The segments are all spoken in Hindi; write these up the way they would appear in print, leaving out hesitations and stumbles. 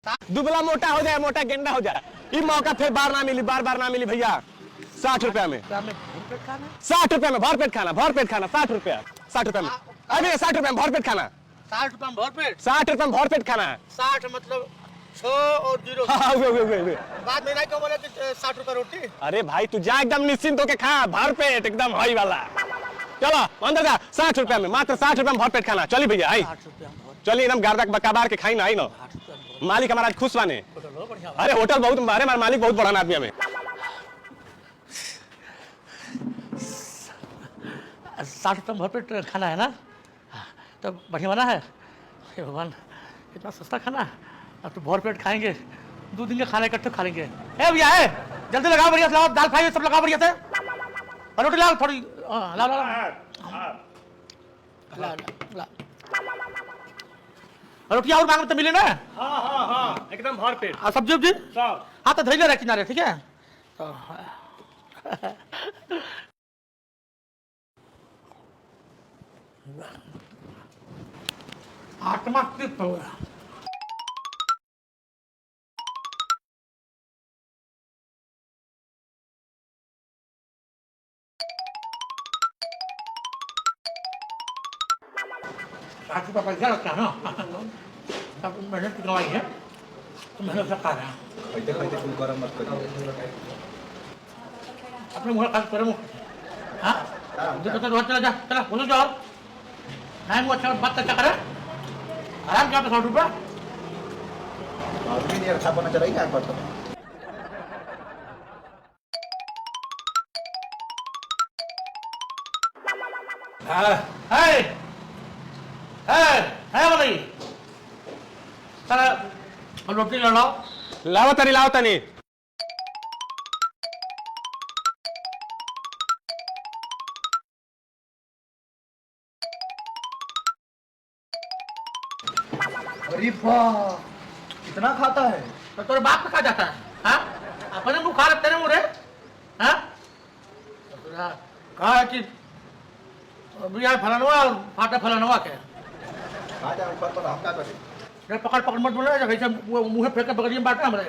दुबला मोटा हो जाए, मोटा गेंडा हो जाए, ये मौका फिर बार ना मिली, बार ना मिली भैया। 60 रुपया में 60 रुपया में भरपेट खाना, 60 रुपया, 60 रुपया में अभी 60 रुपया में भरपेट खाना, 60 रुपया में भरपेट, 60 रुपया में भरपेट खाना, 60 मतलब 6 और 0। हाँ वे। बाद में नहीं क्यों बोले 60 रुपया रोटी। अरे भाई तू जा एकदम निश्चिंत होके खा, भरपेट एकदम हाई वाला। चलो अंदर जा, 60 रुपया में, मात्र 60 रुपया में भरपेट खाना। चली भैया आई, चलिए एकदम गर्दा बकाबार के खाई ना, आई ना। मालिक हमारा खुश बाने। अरे होटल बहुत, अरे हमारा मालिक बहुत बड़ा आदमी हमें। 60 रुपया में भरपेट खाना है ना, तो बढ़िया बना है। हे भगवान, इतना सस्ता खाना, अब तो भरपेट खाएंगे, 2 दिन का खाना इकट्ठे खा लेंगे। ए भैया है, जल्दी लगाओ बढ़िया से, लाओ दाल फ्राई सब लगाओ बढ़िया से, और रोटी लाओ थोड़ी, ला रोटियां और मांग तो मिले ना। हाँ एकदम भरपेट। सब्जी उब्जी हाँ तो धैर्य रहे किनारे, ठीक है। तो आत्मा तृप्त हो गया। ₹60 पैसा लगता है ना, अब मेहनत की कमाई है तो मेहनत से खा रहे हैं। खाते फुल गरम मत करिए, अपने मुँह खा कर मुँह, हाँ जो तो चला जा, चला बोलो जो और नहीं मुँह अच्छा बात अच्छा करे, आराम क्या 60 रुपया आदमी नहीं अच्छा बना चाहिए क्या करता है बताइए, चला रोटी ले लाओ। लाओ तनी। अरे वाह, कितना खाता है। तो तेरे बाप का खा जाता है, हाँ अपने मुँह खा रहे तेरे मुँह रे, हाँ कहा है कि भैया फलानवा फाटा फलानवा के खा जाए ऊपर पर हम क्या करें। पकड़ मत बोले, ऐसे मुँह फेंक के बगलिए में बांटना हमारे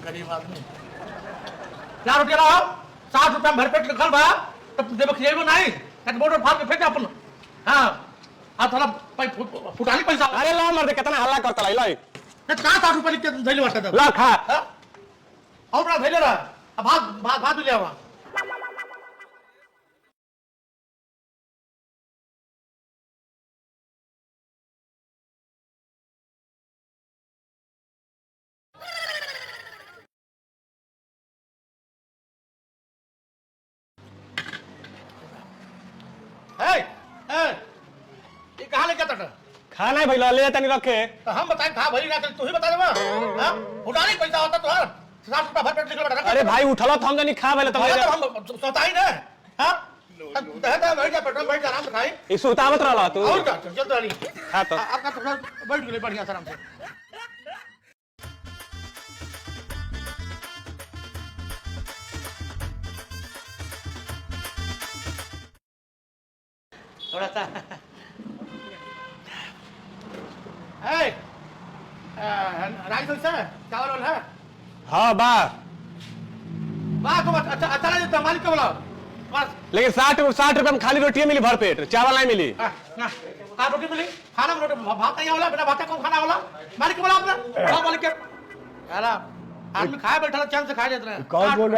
गरीब आदमी। क्या रोटी लाओ, 60 रुपया में भरपेट लिखल बा, तब देव खिएबो नहीं, बोर्ड फाड़ के फेंक अपन। हाँ आप थोड़ा फुटानी पैसा। अरे ला मर दे, कितना हल्ला करता लाई कहाँ 60 रुपया लिख के धैले बांटता था। ला खा। और बड़ा धैले रहा, अब भात भी ले आवा। ये कहाँ ले जाता था? खाना है भैया, ले तनी रखे। तो हम बताएं खा भरी ना, तू ही बता देवा। हां उठाने पैसा होता तो 60 रुपया भरपेट निकल रहा। अरे भाई उठलो तो हम जनी खा भले तो हम सोता ही ना। हां कहता बैठ जा, पेट्रोल बैठ जा, आराम से खाई। ई सुतावत रहला तू। और क्या चल रही। हां तो आपका तो बैठ गए बढ़िया से आराम से। थोड़ा सा राइस है, चावल है। हाँ बा को अच्छा नहीं देता, मालिक को बुलाओ बस। लेकिन 60 रुपया में खाली रोटी मिली भरपेट, चावल नहीं मिली। कहाँ रोटी मिली, खाना में रोटी भात नहीं होला, बिना भात कौन खाना होला। मालिक को बुलाओ अपना, मालिक के आदमी खाए बैठा चैन से खाए देते हैं। कौन बोल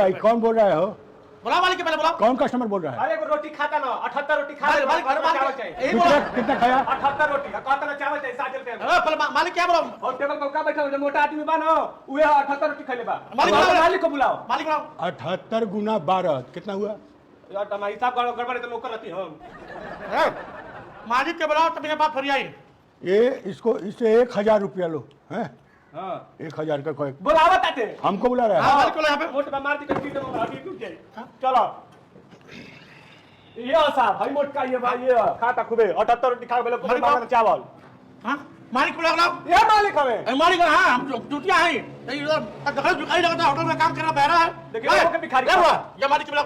रहा है हो? बुलाओ मालिक के पहले बुलाओ। कौन कस्टमर बोल रहा है? अरे रोटी खाता ना, 78 रोटी खा ले। मालिक चावल चाहिए। यही बोला। कितना खाया? 78 रोटी, कहता ना चावल चाहिए 60 रुपया में। पहले मालिक क्या बोला? और टेबल पर का बैठा हो, मोटा आदमी बा ना, उहे 78 रोटी खा ले बा। मालिक को बुलाओ। मालिक बुलाओ। 78 गुना 12 कितना हुआ? यार तुम्हारा हिसाब गड़बड़ है तो नौकर रहती हम। मालिक के बुलाओ तब ये बात फरी आई। ये इससे 1000 रुपया लो हैं। हां 1000 का कोई बुलावा ताते। हमको बुला रहा हाँ है। मालिक को यहाँ पे मोट बा मार दी कटी तो अभी टूट जाए। चलो ये साहब भाई मोट का ये भाई ये खाता खूबे 78 रोटी खा गेलो, पूरे मांगना चावल। हाँ मालिक को बुलाओ। ये मालिक हमें। मालिक हाँ हम ड्यूटियाँ हैं, दिखाई लगता है होटल में काम करना बहरा है। देखिए वो के भिखारी क्या हुआ? ये मालिक के बुलाओ।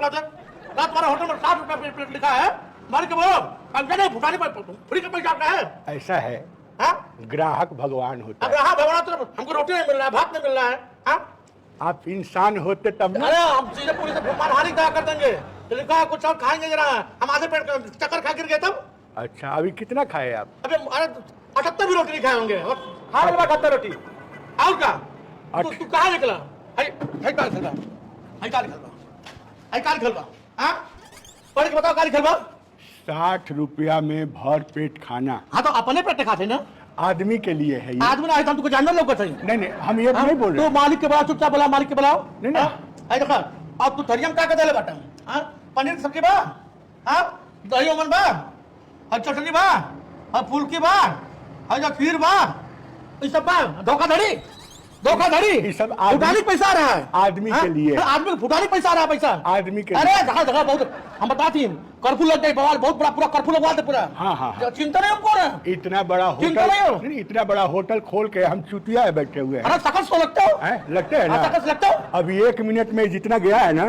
रात तुम्हारा होटल में 60 रुपया प्लेट लिखा है, मालिक के बोलो हम क्या नहीं फुटानी पर फ्री का पैसा आता है। ऐसा है हाँ? ग्राहक भगवान होता अब है। रहा भगवान तो हमको रोटी नहीं मिल रहा है, भात नहीं मिल रहा है, हाँ? आप इंसान होते तब ना। अरे हम सीधे पूरी से मानहानि क्या कर देंगे, तो लिखा है कुछ और खाएंगे जरा, हम आधे पेट चक्कर खा गिर गए तब। अच्छा, अभी कितना खाए आप? अबे अरे 78 भी रोटी नहीं खाए होंगे, और खा लेगा 78 रोटी और क्या? तू कहाँ निकला? हाय काल खेलबा, हाय काल खेलबा, हाय काल खेलबा, हाँ? पढ़ के बताओ काल खेलबा। 60 रुपया में भर पेट खाना हाँ तो अपने पेट खाते ना, आदमी के लिए है ये। आदमी ना तुमको जानना लोग बताइए। नहीं हम ये नहीं बोल रहे। तो मालिक के बुलाओ, चुपचाप बोला मालिक के बुलाओ। नहीं। आई देखा अब तू धरिया में क्या कर देले बाटा, हाँ? पनीर की सब्जी बा, हाँ? दही उमन बा, और चटनी बा, और फुलकी बा, और जो खीर बा, ये सब बा। धोखाधड़ी ये सब फुटानी पैसा आ रहा है आदमी के लिए। आदमी को फुटानी पैसा आ रहा है पैसा आदमी के अरे जगह जगह बहुत हम बताती हैं, कर्फ्यू लग गई बवाल बहुत बड़ा, पूरा कर्फ्यू लगवा दे पूरा। हाँ। चिंता नहीं हमको रहा, इतना बड़ा चिंता नहीं हो। होटल, इतना बड़ा होटल खोल के हम चुतिया है बैठे हुए हैं। अरे सकस तो लगता हो, लगते हैं ना। सकस लगता हो। अभी 1 मिनट में जितना गया है ना,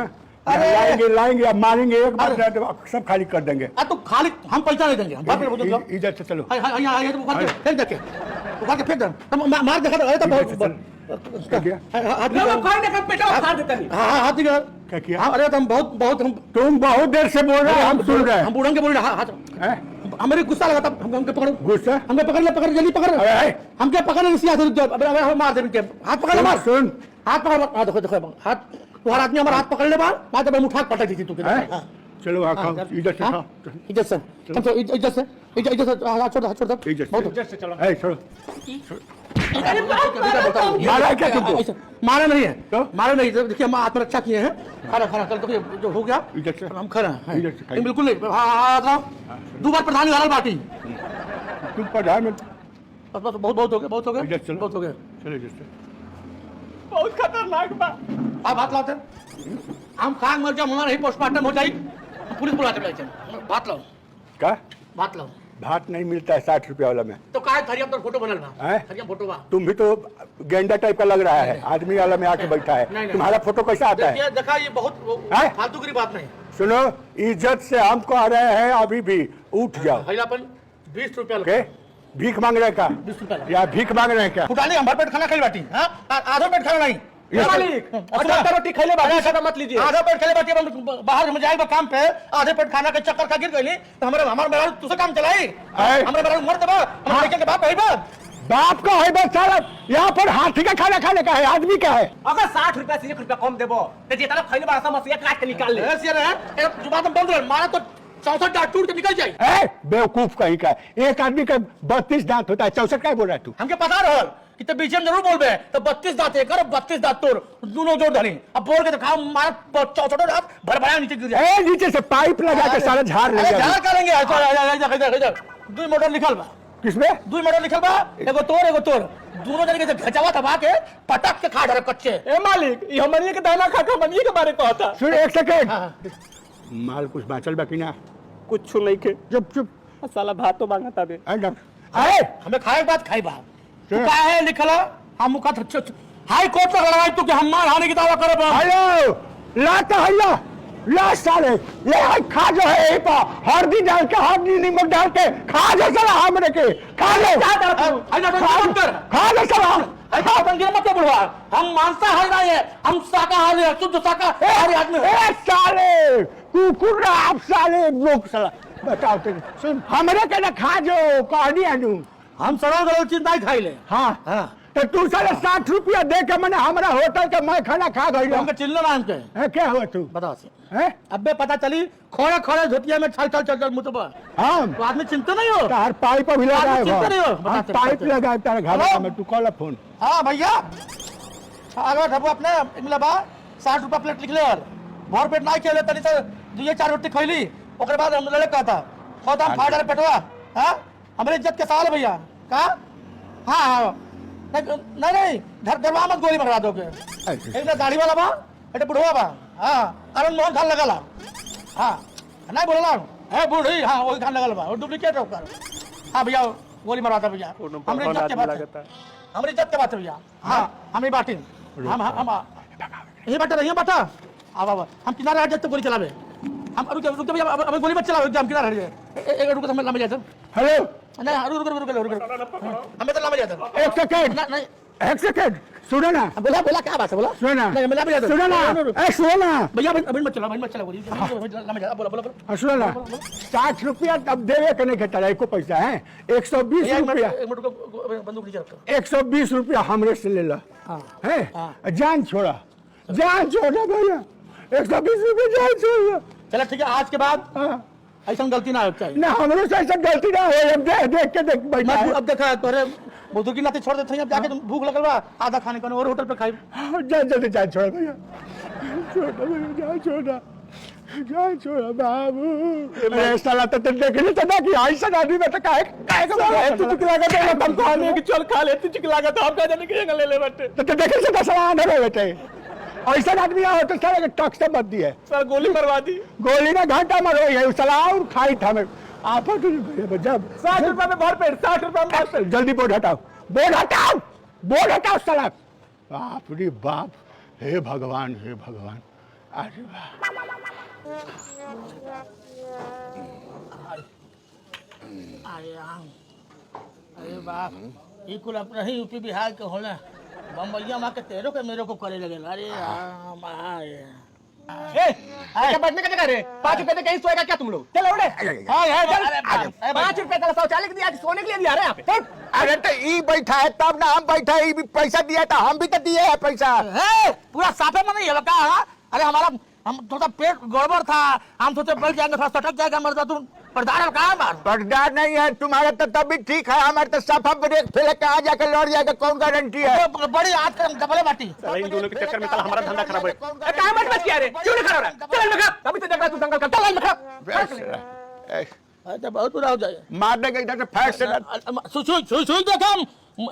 अरे! लाएंगे अब मारेंगे एक बार तो सब खाली कर देंगे। तो खाली हम पैसा नहीं देंगे, हम बाप रे बोल दो। इधर से चलो। हाय तो उखाड़ के फेंक देके, उखाड़ के फेंक दे, हम मार देखा अरे तो बहुत क्या किया? हाथ दिखा क्या किया? हाँ, अरे हम बहुत हम तुम बहुत देर से बोल रहे हो, हम सुन रहे हम बुढ़ंगे बोल रहे हाथ हैं। हमारे गुस्सा लगा था, हमके पकड़ो, गुस्सा? हमके पकड़ जल्दी पकड़। हम क्या पकड़ इसी हाथ से, अबे हम मार देंगे, हाथ पकड़ ले, मार सुन हाथ पकड़। हाँ देखो हाथ, तुम्हारा आदमी हमारा हाथ पकड़ ले, मार जब हम उठा के पटक दी थी तू। चलो हाँ खाओ, इधर से खाओ। इज्जत से इज्जत से हाथ छोड़ दो। इधर से चलो। ए छोड़ो। अरे मारा है क्या तुमको? मारा नहीं है तो? मारा नहीं, देखिए हम आत्मरक्षा किए हैं। खड़ा कर दो, जो हो गया इधर से। हम खड़ा हैं। इधर से खाइए। बिल्कुल नहीं, हाँ 2 बार प्रधान लाल बाटी, तुम प्रधान में बस बहुत हो गया इधर चलो। बहुत हो गया, चलो इधर से। बहुत खतरनाक बा। आप हाथ लाते हम खांग मर जाओ, हमारा ही पोस्टमार्टम हो जाए, पुलिस बुलाते भात लाओ, क्या? भात लाओ। भात नहीं मिलता है 60 रुपया वाला में। तो कहा थरिया पर फोटो बनल बा, हैं? थरिया फोटो बा। तुम भी तो गेंडा टाइप का लग रहा है, आदमी वाला में आके बैठा है। नहीं। तुम्हारा फोटो कैसा आता है? देखिए देखा ये बहुत हैं? फालतू की बात नहीं। सुनो, इज्जत से हम कह रहे हैं, अभी भी उठ जाओ। अपन 20 रुपया के भीख मांग रहे का 20 रुपया या भीख मांग रहे हैं क्या? फुटानी हम भर पेट खाना खाई बाटी, हाँ? आधा पेट खाना नहीं मालिक, 78 रोटी खैले बाटी, ऐसा मत लीजिए। आधा पेट खाले बाटी, बाहर हम जाए काम पे आधे पेट खाना के चक्कर खा गिर गई तो हमारा मेरा तुझे काम चलाई, हमारे मेरा मर दबा, हम लेके के बाप है बा। बाप का है बस साला, यहाँ पर हाथी का खाना खाने का है, आदमी का है। अगर 60 रुपया से 1 रुपया कम देबो तो जितना खैले बड़ा समस्या काट के निकाल ले। ऐसे रहे जुबान बंद रहे, मारा तो 64 दांत टूट के निकल जाए। बेवकूफ कहीं का, एक आदमी का 32 दांत होता है, 64 का बोल रहा है तू? हमके पता रहल कि तो बीच में जरूर बोलबे, तो 32 दांत एक और 32 दांत तोड़, दोनों जोड़ धरी। अब बोल के तो खाओ, मारा 64 दांत भरभरा नीचे गिर जाए। नीचे से पाइप लगा के सारा झाड़ ले अरे झाड़ करेंगे, इधर 2 मोटर लिखल बा, किसमें? 2 मोटर लिखल बा, एगो तोड़, दोनों जने के घचावा दबा के पटक के खा डर कच्चे। ए मालिक, ये हमनिए के दाना खा के हमनिए के बारे कहता। सुन 1 सेकेंड, हाँ। माल कुछ बाचल बाकी ना? कुछ नहीं के, चुप साला भात तो मांगता बे। हमें खाए के बाद खाई बा, तू का है लिखल हम मुका हाई कोर्ट तक लड़ाई तो कि हम मार हानि की दावा करब। हेलो, लाता हैया, ला साले, ले हाय खा जो है यहीं पर, हल्दी डाल के, हल्दी नमक डाल के खा जो साला, हमरे के खा ले, खा ले साला। मत बुढ़वा, हम मांसाहारी नहीं है, हम शाकाहारी है, शुद्ध शाकाहारी आदमी है। साले कुकुर आप साले लोग साला बताओ तो सुन, हमरे के ना खा जो कहानी आनू, हम सड़ो गलो चीज नहीं खाई ले। हाँ तो तू साले 60 रुपया दे के मैंने हमारा होटल का मैं खाना खा गई। हमके चिल्लो ना हमके क्या हुआ तू? बताओ से हैं? अबे पता चली खोड़े धोतिया में चल मुतबा, हम तो आदमी चिंता नहीं हो। तार पाइप अभी लगा है, चिंता नहीं हो, हम पाइप लगा है तार घर में, तू कॉल फोन। हाँ भैया अगर ढबू अपने मिला बा 60 रुपया प्लेट लिख ले, और भर पेट नहीं खेले तनी से 2-4 रोटी खैली, ओकरे बाद हम लड़े कहता खोदा फाड़ पेटवा। हाँ हमारे इज्जत के सवाल भैया का। हाँ नहीं धरवा मत गोली मरवा दोगे। एक दाढ़ी वाला बा, एक बुढ़वा बा, हाँ अरुण मोहन खान लगल, हाँ नहीं बोला है बूढ़ी, हाँ वही खान लगल बा, और डुप्लीकेट होकर। हाँ भैया गोली मरवाता भैया, हमारी इज्जत के बात है, हमारी इज्जत के बात है भैया। हाँ हम ही बाटी, हम यही बाटा अब हम किनारे आ जाते गोली चलावे। हम रुक भैया अब गोली मत चलाओ एग्जाम किधर है एक रुको हम लंबे जाते हेलो नहीं रुक हमें तो लंबे जाते एक सेकंड नहीं एक सेकंड सुनो ना बोला क्या बात है बोला सुनो ना नहीं मैं लंबे जाता सुनो ना ए सुनो ना भैया अभी मत चलाओ गोली लंबे जाता बोला सुनो ना 60 रुपया तब देवे के नहीं खेता को पैसा है 120 रुपया एक मिनट को बंदूक नीचे रखो 120 रुपया हमरे से ले लो है जान छोड़ा भैया 120 रुपया जान छोड़ा चलो ठीक है आज के बाद ऐसा गलती ना हो चाहिए ना हमरे से ऐसा गलती ना हो अब देख के देख बैठा है अब देखा तोरे बुजुर्गी नाते छोड़ देते हैं अब जाके तुम भूख लगल बा आधा खाने को और होटल पे खाई जल्दी जान छोड़ा भैया जान छोड़ा बाबू अरे साला तो देख नहीं था कि ऐसा आदमी में तो काहे तू चिकला के तो तुम खाने की चल खा ले तू चिकला के तो हम कह देने के ले ले बेटे तो देखे से दसला अंदर है बेटे ऐसा आदमी आओ तो सारे के टॉक्स से मत दिए सर गोली मरवा दी गोली ना घंटा मरो है सलाह और खाई था मैं आप जब 60 रुपए में भरपेट 60 रुपए में भरपेट जल्दी बोर्ड हटाओ साला बाप रे बाप हे भगवान अरे अरे बाप ये कुल अपना ही यूपी बिहार के होना बम्बैया माँ के तेरों के मेरे को करे लगे अरे बैठने का जगह रे 5 रुपए कहीं सोएगा क्या तुम लोग चलो उड़े 5 रुपए का शौचालय दिया सोने के लिए दिया यहाँ पे अरे तो ई बैठा है तब ना हम बैठा है पैसा दिया था हम भी तो दिए है पैसा पूरा साफे में नहीं है का अरे हमारा हम थोड़ा पेट गड़बड़ था हम सोचे बैठ जाएंगे थोड़ा सटक जाएगा मरता तुम पर्दार कहाँ मार पर्दार नहीं है तुम्हारा तो तब भी ठीक है हमारे तो सफा ब्रेक फेल कहाँ जाकर लौट जाएगा कौन गारंटी है बड़ी आज डबले बाटी इन दोनों के चक्कर में साला हमारा धंधा खराब हो गया कहाँ मत किया रे क्यों नहीं खड़ा हो रहा चल लगा अभी तो देख रहा तू दंगल करता चल अरे बहुत बुरा हो जाए मारने के इधर से फैक्ट से सुई देखा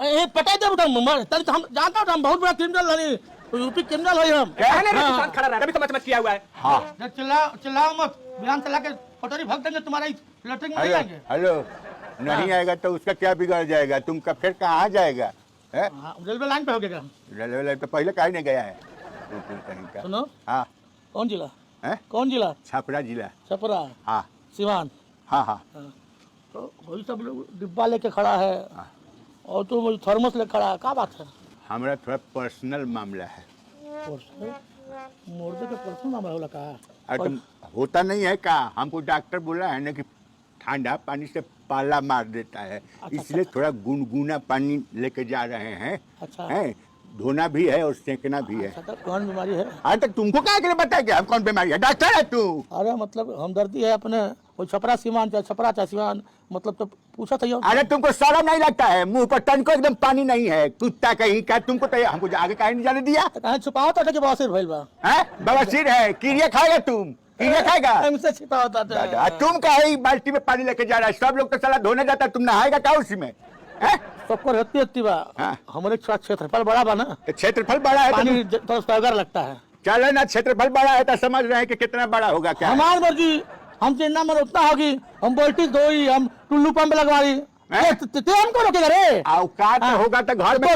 ये पता दे तब हम जानता हूँ हम बहुत बड़ा क्रिमिनल है यूपी क्रिमिनल है हम कहने रे किसान खड़ा रहा अभी तो मच किया हुआ है हाँ चिल्लाओ मत बयान चला के पटोरी भग देंगे तुम्हारा लैट्रिन में जाएंगे हेलो नहीं आएगा तो उसका क्या बिगड़ जाएगा तुमका फिर कहाँ जाएगा रेलवे लाइन पे हो गया रेलवे लाइन तो पहले कहीं नहीं गया है कहीं का सुनो हाँ कौन जिला है कौन जिला छपरा जिला छपरा हाँ सिवान हाँ हाँ तो वही सब लोग डिब्बा लेके खड़ा है और तुम वही थर्मस लेके खड़ा है क्या बात है हमारा थोड़ा पर्सनल मामला है मुर्दे के पर्सनल मामला होला का अरे तुम होता नहीं है का हमको डॉक्टर बोला है ना कि ठंडा पानी से पाला मार देता है इसलिए थोड़ा गुनगुना पानी लेके जा रहे हैं अच्छा हैं धोना भी है और सेकना भी है अच्छा कौन बीमारी है अरे तो तुमको क्या के लिए बताया क्या हम कौन बीमारी है डॉक्टर है तू अरे मतलब हमदर्दी है अपने वो छपरा सीमान चाहे छपरा चाहे सीमान मतलब तो पूछा था अरे तुमको शर्म नहीं लगता है मुंह पर तन को एकदम पानी नहीं है कुत्ता कहीं का तुमको तो हमको आगे कहीं नहीं जाने दिया कहीं छुपाओ तो कि बवासीर भइल बा हैं बवासीर है कीड़िया खाएगा तुम कीड़िया खाएगा हमसे छिपा होता था तुम कहीं बाल्टी में पानी लेके जा रहा है सब लोग तो साला धोने जाता है तुम नहाएगा क्या उसी में सबको रहती बा हमारे क्षेत्रफल बड़ा बा ना क्षेत्रफल बड़ा है पानी तो अगर लगता है चलो ना क्षेत्रफल बड़ा है तो समझ रहे हैं कि कितना बड़ा होगा क्या हमारी मर्जी हम जितना में उतना होगी हम बोल्टी धोई हम टुल्लू पंप लगवाई हमको रोकेगा रे औकात होगा तो घर में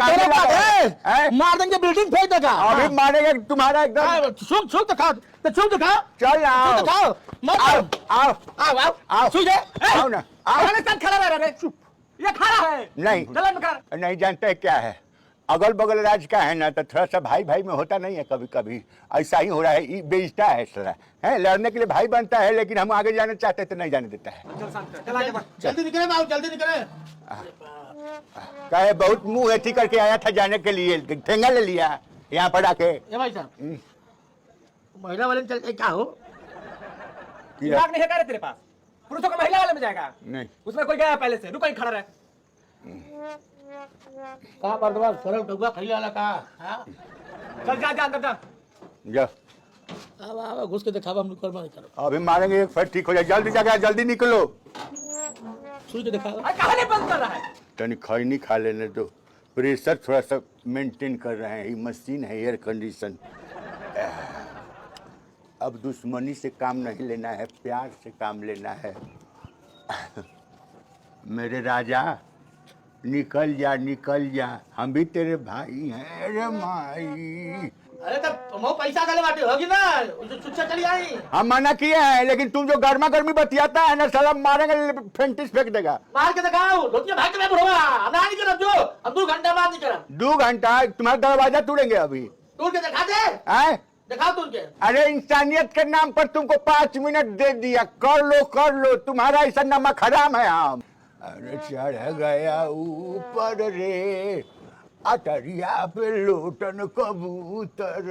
मार देंगे बिल्डिंग फेंक देगा अभी मारेगा तुम्हारा एकदम छुक दिखाओ तो छुक दिखाओ चल आओ दिखाओ मत आओ आओ आओ आओ आओ छुक आओ ना आओ खड़ा रह रे चुप ये खड़ा है नहीं नहीं जानते क्या है अगल बगल राज का है ना तो थोड़ा सा भाई भाई में होता नहीं है कभी कभी ऐसा ही हो रहा है बेचता है सर है लड़ने के लिए भाई बनता है लेकिन हम आगे जाना चाहते तो नहीं जाने देता है जल्दी निकले बाबू जल्दी निकले कहे बहुत मुंह ऐसी करके आया था जाने के लिए ठेंगा ले लिया यहाँ पर आके ये भाई साहब महिला वाले में चल क्या हो दिमाग नहीं है क्या तेरे पास पुरुषों का महिला वाले में जाएगा नहीं उसमें कोई गया पहले से रुको ही खड़ा रहे कहा बर्दवा सरल डुबा खैया वाला कहा चल जा जा अंदर जा जा अब घुस के दिखावा हम कर्म नहीं करो अभी मारेंगे एक फिर ठीक हो जाए जल्दी जगह जल्दी निकलो सुई के दिखावा कहां नहीं बंद कर रहा है तनी खैनी खा लेने दो प्रेशर थोड़ा सा मेंटेन कर रहे हैं ये मशीन है एयर कंडीशन अब दुश्मनी से काम नहीं लेना है प्यार से काम लेना है मेरे राजा निकल जा हम भी तेरे भाई हैं रे माई अरे तब तुम पैसा डाले बाटे होगी ना चुच्चा चली आई। हम मना किए हैं, लेकिन तुम जो गर्मा गर्मी बतियाता है ना, साला मारेंगे, फेंटिस फेंक देगा। मार के दिखाओ, रोटियां भाग के मैं भरोगा, हम नहीं करब जो, हम 2 घंटा बाद नहीं करब। 2 घंटा तुम्हारा दरवाजा तोड़ेंगे अभी। तोड़ के दिखा दे, हैं? दिखाओ तोड़ के। अरे इंसानियत के नाम पर तुमको 5 मिनट दे दिया, कर लो, तुम्हारा ऐसा नमक हराम है हम। अरे चढ़ गया ऊपर रे, अटरिया पे लोटन कबूतर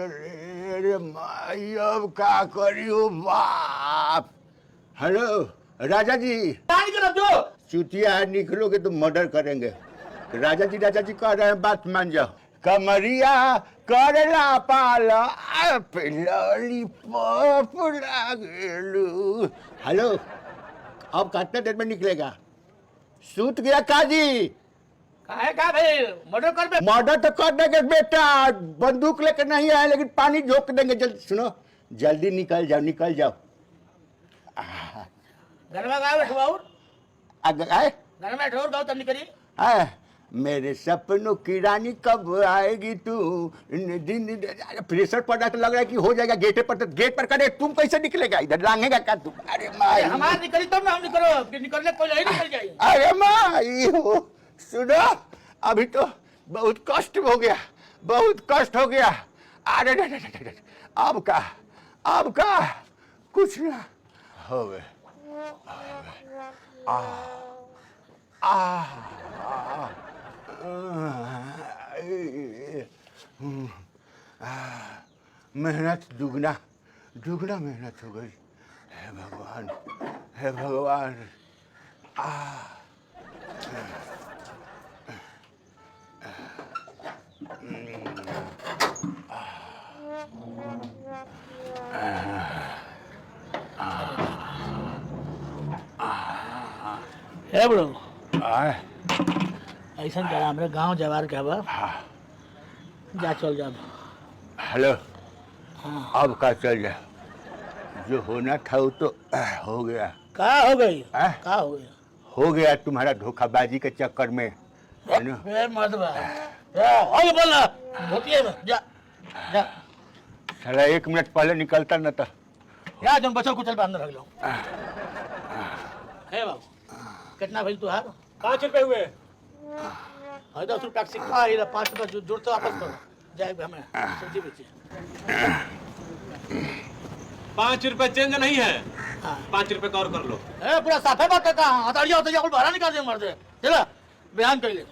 रे माई, अब का करियो बाप। हेलो राजा जी। नहीं करब जो। चुतिया निकलोगे तो मर्डर करेंगे। राजा जी कह रहे हैं, बात मान जाओ। कमरिया करला पाला लॉलीपॉप लागेलू। हेलो, अब कितने देर में निकलेगा? सूत गया काजी। काहे का भाई मर्डर कर बे। मर्डर तो कर देंगे बेटा, बंदूक लेकर नहीं आए, लेकिन पानी झोंक देंगे। जल्दी सुनो, जल्दी निकल जाओ। घर में गाँव बैठो आए घर में बैठो गाँव तब निकली। मेरे सपनों की रानी कब आएगी तू? प्रेशर पड़ा तो लग रहा है कि हो जाएगा। गेट पर करे, तुम कैसे निकलेगा? इधर लांगेगा क्या तुम? अरे माँ, हमारे निकली तब ना हम निकलो, निकलने कोई नहीं निकल जाए। अरे माँ सुनो, अभी तो बहुत कष्ट हो गया। अरे अब का कुछ ना हो गए। मेहनत दुगना मेहनत हो गई। हे भगवान। है बड़ो ऐसा जरा हमारे गांव जवार के बा। जा चल जा। हेलो, अब का चल जा? जो होना था वो तो हो गया। का हो गई? का हो गया? हो गया तुम्हारा धोखाबाजी के चक्कर में, है ना? मत बोलना धोतिए में जा। साला 1 मिनट पहले निकलता न था। या तुम बचल कुचल बांध रख लो। है बाबू कितना भाई तुहार? 5 रुपए हुए। 10 रुपया का सिक्का है, 5 रुपया जोड़ते वापस करो। जाए हमें सब्जी बेचे। 5 रुपए चेंज नहीं है। हाँ। 5 रुपए का और कर लो। पूरा साफे बात करता हूँ। अतरिया होता है, बाहर निकाल दे मर दे। चला बयान कर ले।